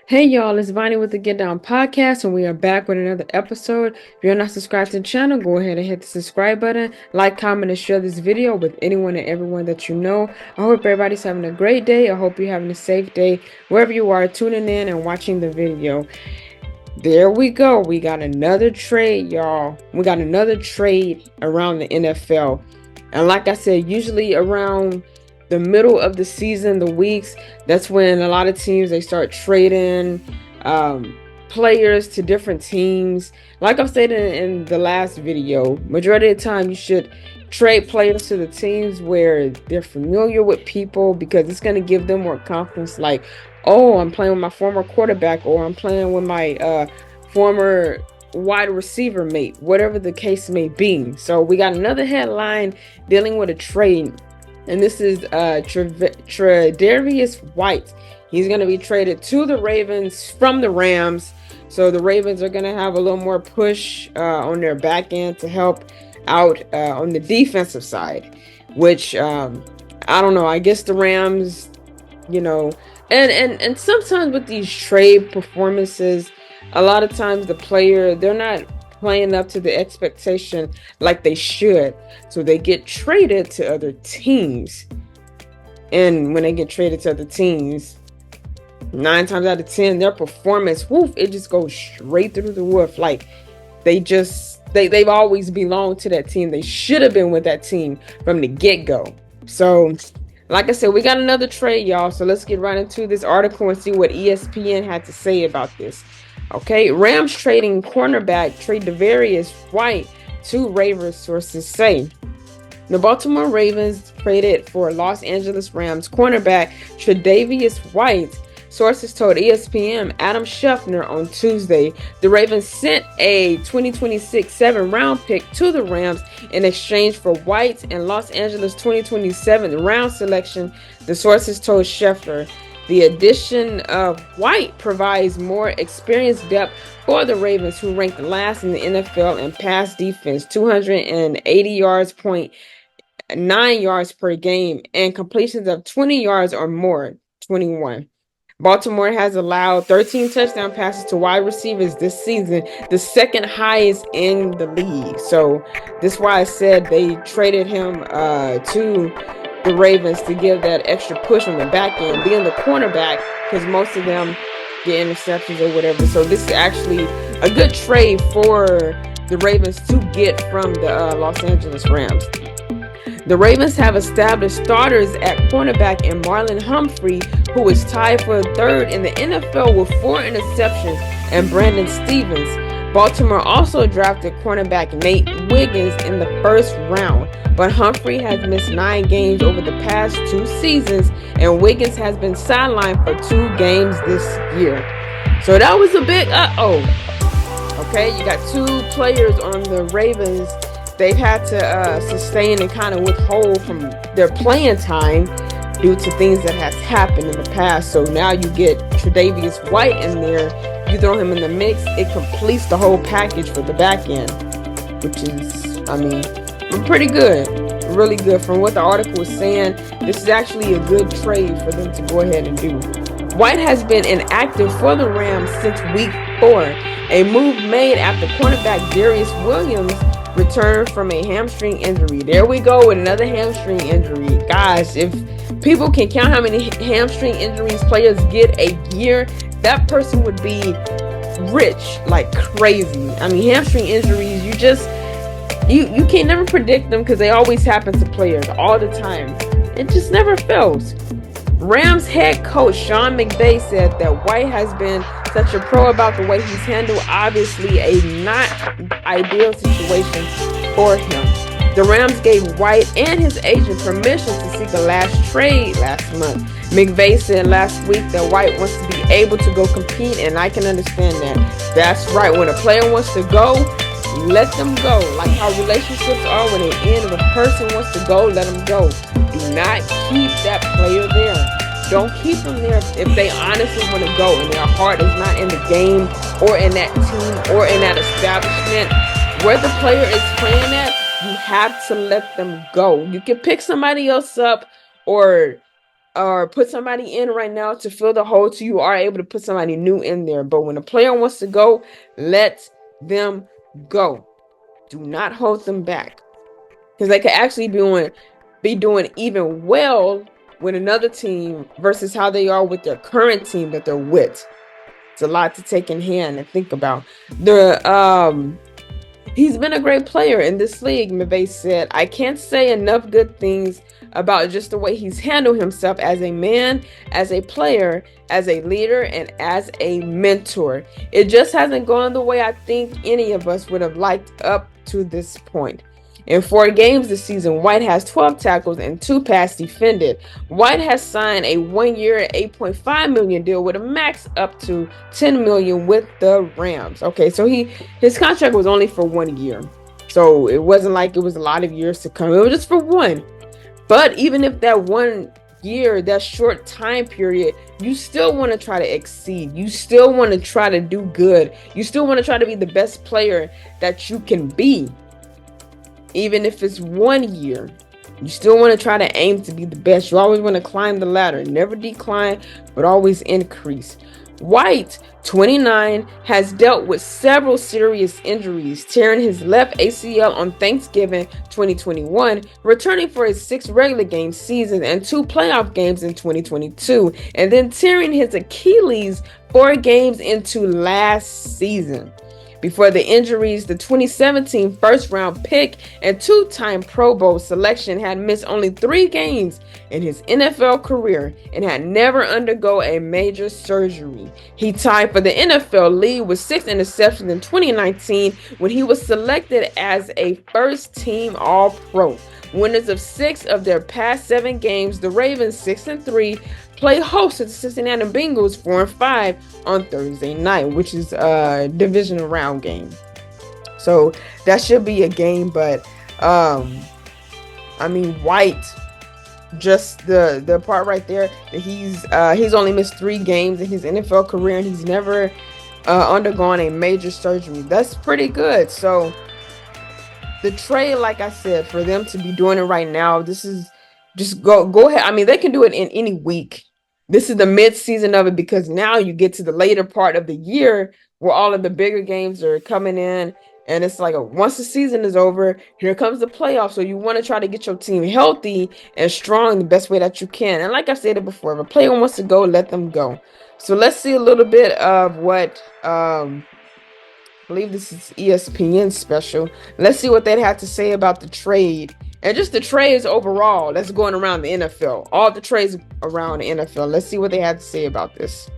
Hey y'all, it's Vonnie with the Get Down Podcast, and we are back with another episode. If you're not subscribed to the channel, go ahead and hit the subscribe button, like, comment, and share this video with anyone and everyone that you know. I hope everybody's having a great day. I hope you're having a safe day wherever you are tuning in and watching the video. There we go. We got another trade, y'all. We got another trade around the NFL. And like I said, usually around the middle of the season, the weeks, that's when a lot of teams they start trading players to different teams. Like I've said in the last video, majority of the time you should trade players to the teams where they're familiar with people, because it's going to give them more confidence. Like, oh, I'm playing with my former quarterback, or I'm playing with my former wide receiver mate, whatever the case may be. So we got another headline dealing with a trade, and this is Tre'Davious White. He's going to be traded to the Ravens from the Rams. So the Ravens are going to have a little more push on their back end to help out on the defensive side, which I don't know. I guess the Rams, you know, and sometimes with these trade performances, a lot of times the player, they're not playing up to the expectation like they should, so they get traded to other teams. And when they get traded to other teams, 9 times out of 10 their performance, woof, it just goes straight through the roof. Like they've always belonged to that team. They should have been with that team from the get-go. So like I said, we got another trade, y'all. So let's get right into this article and see what ESPN had to say about this. Okay, Rams trading cornerback Tre'Davious White to Ravens, sources say. The Baltimore Ravens traded for Los Angeles Rams cornerback Tre'Davious White. Sources told ESPN Adam Schefter on Tuesday. The Ravens sent a 2026 7th-round pick to the Rams in exchange for White and Los Angeles 2027 round selection, the sources told Schefter. The addition of White provides more experienced depth for the Ravens, who ranked last in the NFL in pass defense, 280 yards, 0.9 yards per game, and completions of 20 yards or more, 21. Baltimore has allowed 13 touchdown passes to wide receivers this season, the second highest in the league. So this is why I said they traded him to the Ravens to give that extra push on the back end, being the cornerback, because most of them get interceptions or whatever. So this is actually a good trade for the Ravens to get from the Los Angeles Rams. The Ravens have established starters at cornerback in Marlon Humphrey, who is tied for third in the NFL with 4 interceptions, and Brandon Stevens. Baltimore also drafted cornerback Nate Wiggins in the first round, but Humphrey has missed 9 games over the past 2 seasons, and Wiggins has been sidelined for 2 games this year. So that was a big okay, you got 2 players on the Ravens. They've had to sustain and kind of withhold from their playing time due to things that has happened in the past. So now you get Tre'Davious White in there. You throw him in the mix, it completes the whole package for the back end, which is, I mean, pretty good. Really good. From what the article was saying, this is actually a good trade for them to go ahead and do. White has been inactive for the Rams since week 4, a move made after cornerback Darius Williams returned from a hamstring injury. There we go with another hamstring injury. Guys, if people can count how many hamstring injuries players get a year, that person would be rich like crazy. I mean, hamstring injuries, you can't never predict them, because they always happen to players all the time. It just never fails. Rams head coach Sean McVay said that White has been such a pro about the way he's handled obviously a not ideal situation for him. The Rams gave White and his agent permission to seek a last trade last month. McVay said last week that White wants to be able to go compete, and I can understand that. That's right. When a player wants to go, let them go. Like how relationships are, when they end, if a person wants to go, let them go. Do not keep that player there. Don't keep them there if they honestly want to go and their heart is not in the game or in that team or in that establishment. Where the player is playing at, you have to let them go. You can pick somebody else up or or put somebody in right now to fill the hole, so you are able to put somebody new in there. But when a player wants to go, let them go. Do not hold them back, because they could actually be doing even well with another team versus how they are with their current team that they're with. It's a lot to take in hand and think about. He's been a great player in this league, Mbappe said. I can't say enough good things about just the way he's handled himself as a man, as a player, as a leader, and as a mentor. It just hasn't gone the way I think any of us would have liked up to this point. In 4 games this season, White has 12 tackles and 2 passes defended. White has signed a 1-year, $8.5 million deal with a max up to $10 million with the Rams. Okay, so his contract was only for 1 year. So it wasn't like it was a lot of years to come. It was just for one. But even if that 1 year, that short time period, you still want to try to exceed. You still want to try to do good. You still want to try to be the best player that you can be. Even if it's 1 year, you still want to try to aim to be the best. You always want to climb the ladder, never decline, but always increase. White, 29, has dealt with several serious injuries, tearing his left ACL on Thanksgiving 2021, returning for his 6 regular game seasons and 2 playoff games in 2022, and then tearing his Achilles 4 games into last season. Before the injuries, the 2017 first-round pick and 2-time Pro Bowl selection had missed only 3 games in his NFL career and had never undergone a major surgery. He tied for the NFL lead with 6 interceptions in 2019 when he was selected as a first-team All-Pro. Winners of 6 of their past 7 games, the Ravens 6-3 play host to the Cincinnati Bengals 4-5 on Thursday night, which is a divisional round game. So that should be a game, but White, just the part right there that he's only missed 3 games in his NFL career and he's never undergone a major surgery. That's pretty good. So the trade, like I said, for them to be doing it right now, this is just go ahead. I mean, they can do it in any week. This is the mid-season of it, because now you get to the later part of the year where all of the bigger games are coming in, and it's like once the season is over, here comes the playoffs. So you want to try to get your team healthy and strong the best way that you can. And like I said it before, if a player wants to go, let them go. So let's see a little bit of what I believe this is ESPN special. Let's see what they'd have to say about the trade. And just the trades overall that's going around the NFL. All the trades around the NFL. Let's see what they had to say about this.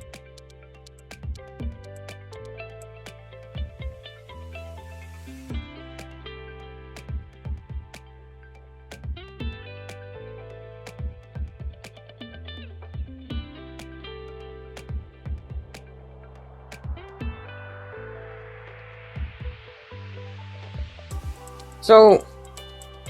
So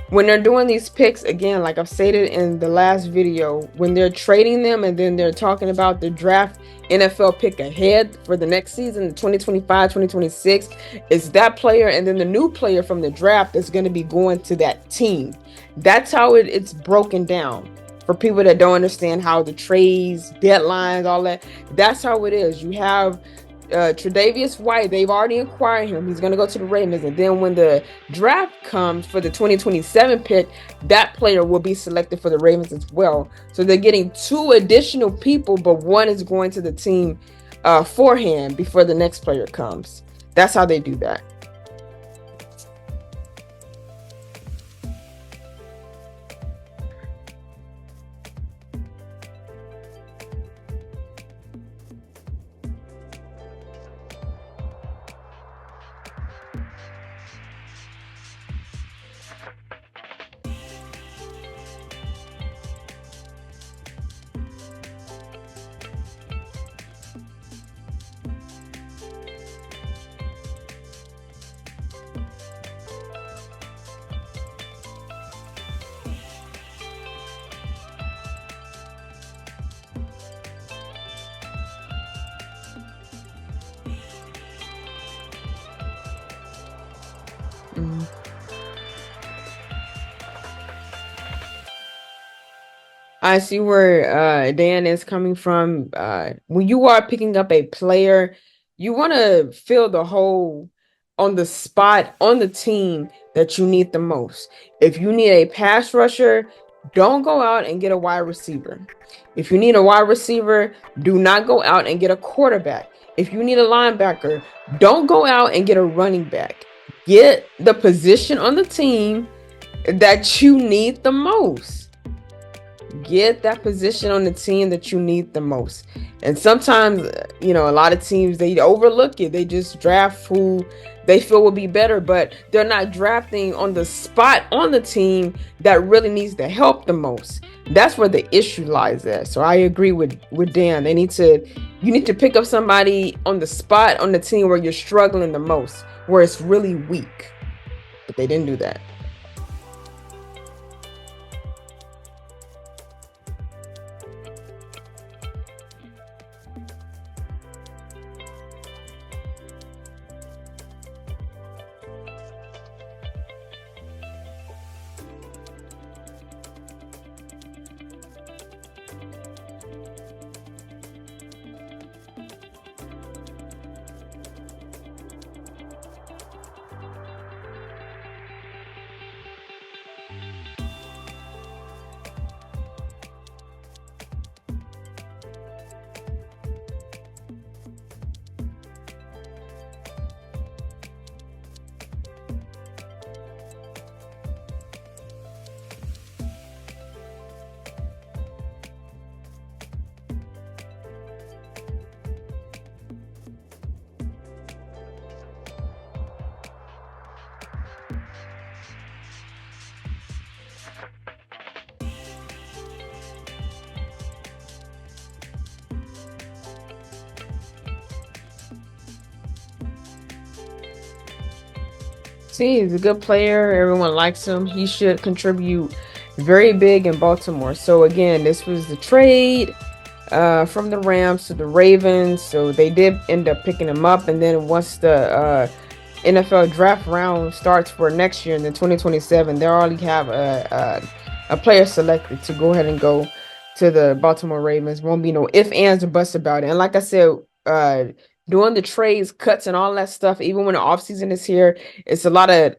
when they're doing these picks, again, like I've stated in the last video, when they're trading them and then they're talking about the draft NFL pick ahead for the next season, 2025, 2026, is that player and then the new player from the draft that's going to be going to that team. That's how it's broken down. For people that don't understand how the trades, deadlines, all that, that's how it is. You have Tre'Davious White, they've already acquired him. He's going to go to the Ravens. And then when the draft comes for the 2027 pick, that player will be selected for the Ravens as well. So they're getting 2 additional people, but one is going to the team forehand before the next player comes. That's how they do that. Mm. I see where Dan is coming from. When you are picking up a player, you want to fill the hole on the spot on the team that you need the most. If you need a pass rusher, don't go out and get a wide receiver. If you need a wide receiver, do not go out and get a quarterback. If you need a linebacker, don't go out and get a running back. Get the position on the team that you need the most. Get that position on the team that you need the most. And sometimes, a lot of teams, they overlook it. They just draft who they feel will be better, but they're not drafting on the spot on the team that really needs the help the most. That's where the issue lies at. So I agree with Dan. You need to pick up somebody on the spot on the team where you're struggling the most, where it's really weak. But they didn't do that. See, he's a good player. Everyone likes him. He should contribute very big in Baltimore. So again, this was the trade from the Rams to the Ravens. So they did end up picking him up. And then once the NFL draft round starts for next year in the 2027, they already have a player selected to go ahead and go to the Baltimore Ravens. Won't be no ifs, ands, or buts about it. And like I said, doing the trades, cuts, and all that stuff, even when the offseason is here, it's a lot of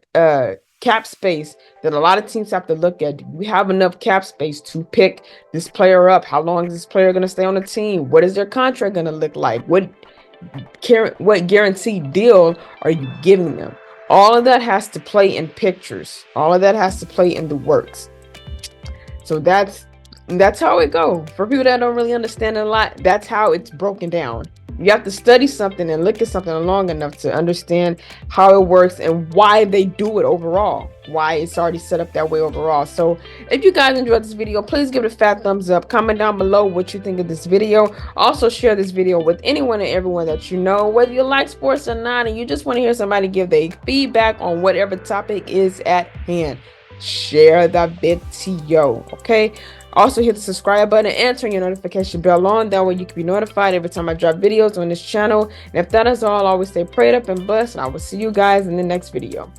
cap space that a lot of teams have to look at. Do we have enough cap space to pick this player up? How long is this player going to stay on the team? What is their contract going to look like? What guaranteed deal are you giving them? All of that has to play in pictures. All of that has to play in the works. So that's how it go. For people that don't really understand it a lot, that's how it's broken down. You have to study something and look at something long enough to understand how it works and why they do it overall, why it's already set up that way overall. So if you guys enjoyed this video, please give it a fat thumbs up. Comment down below what you think of this video. Also share this video with anyone and everyone that you know, whether you like sports or not, and you just want to hear somebody give their feedback on whatever topic is at hand. Share that video, okay? Also hit the subscribe button and turn your notification bell on. That way you can be notified every time I drop videos on this channel. And if that is all, always stay prayed up and blessed. And I will see you guys in the next video.